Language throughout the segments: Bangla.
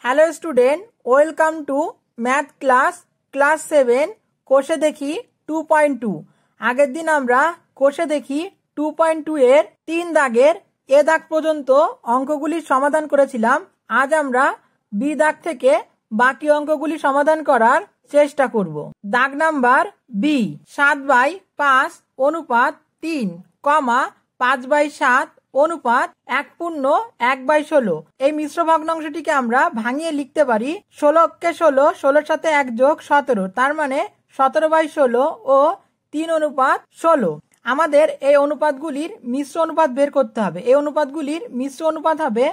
Hello student, welcome to math class 7 কোষে দেখি 2.2। আগের দিন আমরা কোষে দেখি 2.2 এর 3 দাগের এ দাগ পর্যন্ত অঙ্কগুলির সমাধান করেছিলাম। আজ আমরা বি দাগ থেকে বাকি অঙ্কগুলি সমাধান করার চেষ্টা করব। দাগ নাম্বার বি, 7/5 অনুপাত 3, 5/7 অনুপাত 1/1/16। এই মিশ্র ভগ্নাংশটিকে আমরা ভাঙিয়ে লিখতে পারি 16 16, 16 সাথে 1 যোগ 17, তার মানে 17/16 ও 3/16। আমাদের এই অনুপাতগুলির মিশ্র অনুপাত বের করতে হবে। এই অনুপাতগুলির মিশ্র অনুপাত হবে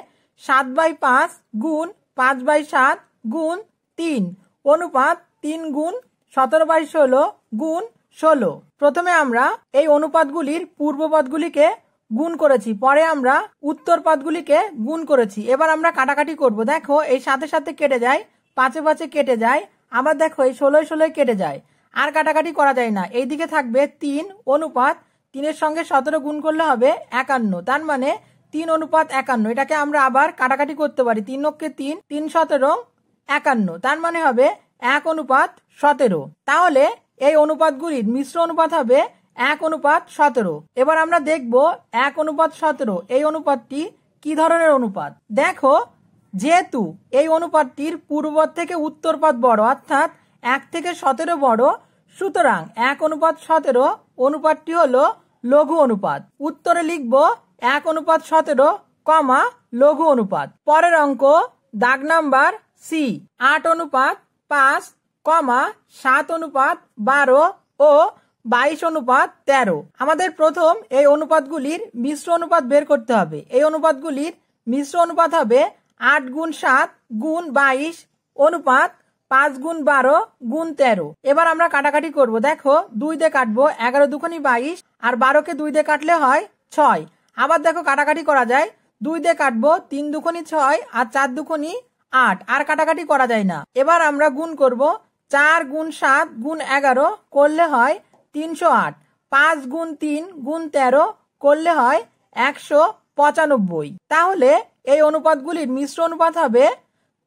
7/5 গুণ 5/7 গুণ 3 অনুপাত 3 গুণ 17/16 গুণ 16। প্রথমে আমরা এই অনুপাতগুলির পূর্বপদগুলিকে গুণ করেছি, পরে আমরা উত্তর পদগুলিকে গুণ করেছি। এবার আমরা কাটাকাটি করব। দেখো এই সাথে সাথে কেটে যায়, 5 5 কেটে যায়, আবার দেখো এই 16 16 কেটে যায়, আর কাটাকাটি করা যায় না। এইদিকে থাকবে 3 অনুপাত 3 এর সঙ্গে 17 গুণ করলে হবে 51, তার মানে 3 অনুপাত 51। এটাকে আমরা আবার কাটাকাটি করতে পারি, 3 অক্ষে 3, 3 17 51, তার মানে হবে 1/17। তাহলে এই অনুপাতগুলির মিশ্র অনুপাত হবে 1/17। এবার আমরা দেখব 1/17 এই অনুপাতটি কি ধরনের অনুপাত। দেখো, যেহেতু এই অনুপাতটির পূর্বপদ থেকে উত্তরপদ বড়, অর্থাৎ 1 থেকে 17 বড়, সুতরাং 1/17 অনুপাতটি হলো লঘু অনুপাত। উত্তরে লিখব 1/17, লঘু অনুপাত। পরের অঙ্ক দাগ নাম্বার সি, 8/5, 7/12 ও 22/13। আমাদের প্রথম এই অনুপাতগুলির মিশ্র অনুপাত বের করতে হবে। এই অনুপাতগুলির মিশ্র অনুপাত হবে 8 গুণ 7 গুণ 22 অনুপাত 5 গুণ 12 গুণ 13। এবার আমরা কাটাকাটি করব। দেখো 2 দিয়ে কাটবো, 11 দুগুণী 22, আর 12কে 2 দিয়ে কাটলে হয় 6। আবার দেখো কাটাকাটি করা যায়, 2 দিয়ে কাটবো, 3 দুগুণী 6 আর 4 দুগুণী 8, আর কাটাকাটি করা যায় না। এবার আমরা গুণ করব, 4 গুণ 7 গুণ 11 করলে হয় 308, 5 গুণ 3 গুণ 13 করলে হয় 195। তাহলে এই অনুপাতগুলির মিশ্র অনুপাত হবে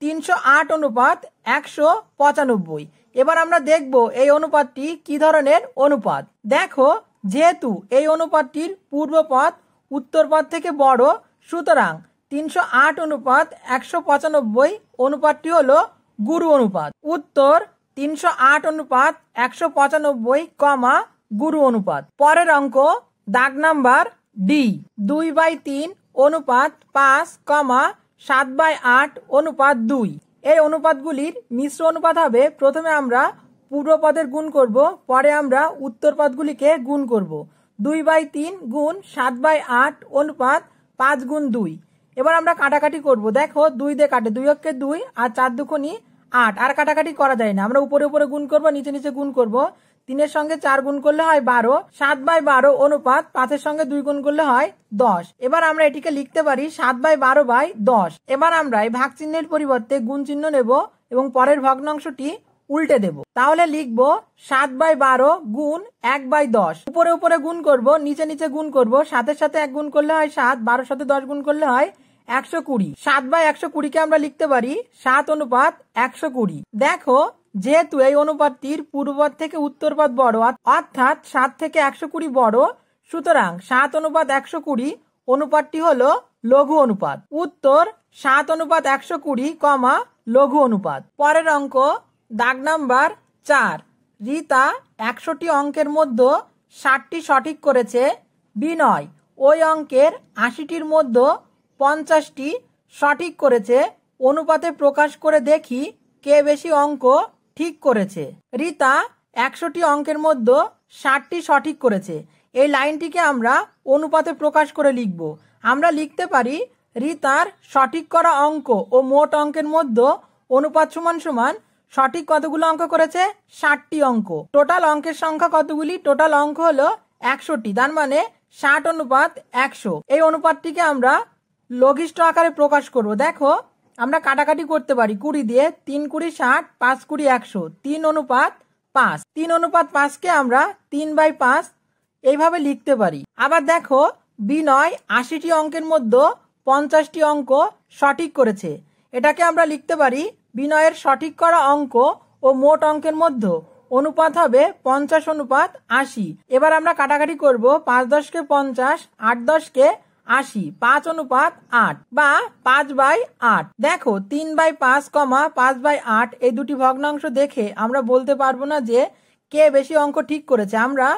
308/195। এবার আমরা দেখব এই অনুপাতটি কি ধরনের অনুপাত। দেখো, যেহেতু এই অনুপাতটির পূর্বপদ উত্তরপদ থেকে বড়, সুতরাং 308/195 অনুপাতটি হলো গুরু অনুপাত। উত্তর 308/195, গুরু অনুপাত। পরের অঙ্ক দাগ নাম্বার ডি, 2/3 অনুপাত 5, 7/8 অনুপাত 2। এই অনুপাতগুলির মিশ্র অনুপাত হবে, প্রথমে আমরা পূর্বপদের গুণ করব, পরে আমরা উত্তর পদগুলিকে গুণ করব। 2/3 গুণ 7/8 অনুপাত 5 গুণ 2। এবার আমরা কাটাকাটি করব। দেখো 2 দিয়ে কাটে, 2 অক্ষে 2 আর 4 দুগুণী 8, আর কাটাকাটি করা যায় না। আমরা উপরে উপরে গুণ করব, নিচে নিচে গুণ করব। 3 এর সঙ্গে 4 গুণ করলে হয় 12, 7/12 অনুপাত 5 এর সঙ্গে 2 গুণ করলে হয় 10। এবার আমরা এটিকে লিখতে পারি 7/12/10। এবার আমরা এই ভাগ চিহ্নের পরিবর্তে গুণ চিহ্ন নেব এবং পরের ভগ্নাংশটি উল্টে দেব। তাহলে লিখব 7/12 গুণ 1/10। উপরে উপরে গুণ করব, নিচে নিচে গুণ করব। 7 এর সাথে 1 গুণ করলে হয় 7, 12 সাথে 10 গুণ করলে হয় 120। 7/120 কে আমরা লিখতে পারি 7/120। দেখো, যেহেতু এই অনুপাতটির পূর্বপদ থেকে উত্তরপদ বড়, অর্থাৎ 7 থেকে 120 বড়, সুতরাং 7/120 অনুপাতটি হলো লঘু অনুপাত। উত্তর 7/120, লঘু অনুপাত। পরের অঙ্ক দাগ নাম্বার 4, রিতা 100টি অঙ্কের মধ্যে 60টি সঠিক করেছে, বিনয় ওই অঙ্কের 80টির মধ্যে 50টি সঠিক করেছে, অনুপাতে প্রকাশ করে দেখি কে বেশি অঙ্ক ঠিক করেছে। রিতা 100টি অঙ্কের মধ্যে 60টি সঠিক করেছে। এই লাইনটিকে আমরা অনুপাতে প্রকাশ করে লিখব। আমরা লিখতে পারি রিতার সঠিক করা অঙ্ক ও মোট অঙ্কের মধ্যে অনুপাত সমান সমান সঠিক কতগুলো অঙ্ক করেছে, 60টি অঙ্ক। টোটাল অঙ্কের সংখ্যা কতগুলি, টোটাল অঙ্ক হলো 100টি, তার মানে 60/100। এই অনুপাতটিকে আমরা লঘিষ্ঠ আকারে প্রকাশ করব। দেখো আমরা কাটাকাটি করতে পারি 20 দিয়ে, 3 20 60, 5 20 100, 3/5। 3/5 কে আমরা 3/5 এইভাবে লিখতে পারি। আবার দেখো, বিনয় 80টি অঙ্কের মধ্যে 50টি অঙ্ক সঠিক করেছে। এটাকে আমরা লিখতে পারি বিনয়ের সঠিক করা অঙ্ক ও মোট অঙ্কের মধ্যে অনুপাত হবে 50:80। এবার আমরা কাটাকাটি করব 5×10 = 50, 8×10 = 80, 5:8 বা 5/8। দেখো 3/5, 5/8 এই দুটি ভগ্নাংশ দেখে আমরা বলতে পারবো না যে কে বেশি অঙ্ক ঠিক করেছে। আমরা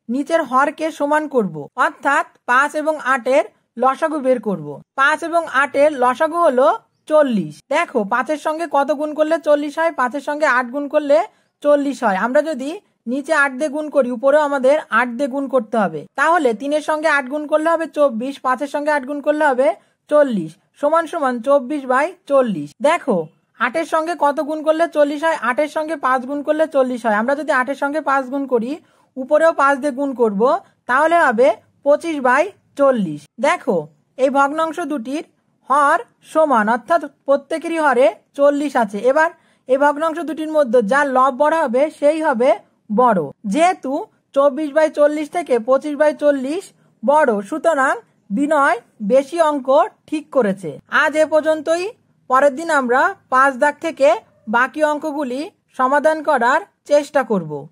নিচের হরকে সমান করব, অর্থাৎ 5 এবং 8 এর লসাগু বের করব। 5 এবং 8 এর লসাগু হলো 40। দেখো 5 এর সঙ্গে কত গুণ করলে 40 হয়? 5 এর সঙ্গে 8 গুণ করলে 40 হয়। আমরা যদি নিচে 8 দিয়ে গুণ করি, উপরেও আমাদের 8 দিয়ে গুণ করতে হবে। তাহলে 3 এর সঙ্গে 8 গুণ করলে হবে 24, 5 এর সঙ্গে 8 গুণ করলে হবে 40, সমান সমান 24/40। দেখো 8 এর সঙ্গে কত গুণ করলে 40 হয়? 8 এর সঙ্গে 5 গুণ করলে 40 হয়। আমরা যদি 8 এর সঙ্গে 5 গুণ করি, উপরেও 5 দিয়ে গুণ করব, তাহলে হবে 25/40। দেখো এই ভগ্নাংশ দুটির হর সমান, অর্থাৎ প্রত্যেকেরই হরে 40 আছে। এবার এই ভগ্নাংশ দুটির মধ্যে যার লব বড় হবে সেই হবে বড়। যেহেতু 24/40 থেকে 25/40 বড়, সুতরাং বিনয় বেশি অঙ্ক ঠিক করেছে। আজ এ পর্যন্তই। পরের দিন আমরা 5 দাগ থেকে বাকি অঙ্কগুলি সমাধান করার চেষ্টা করব।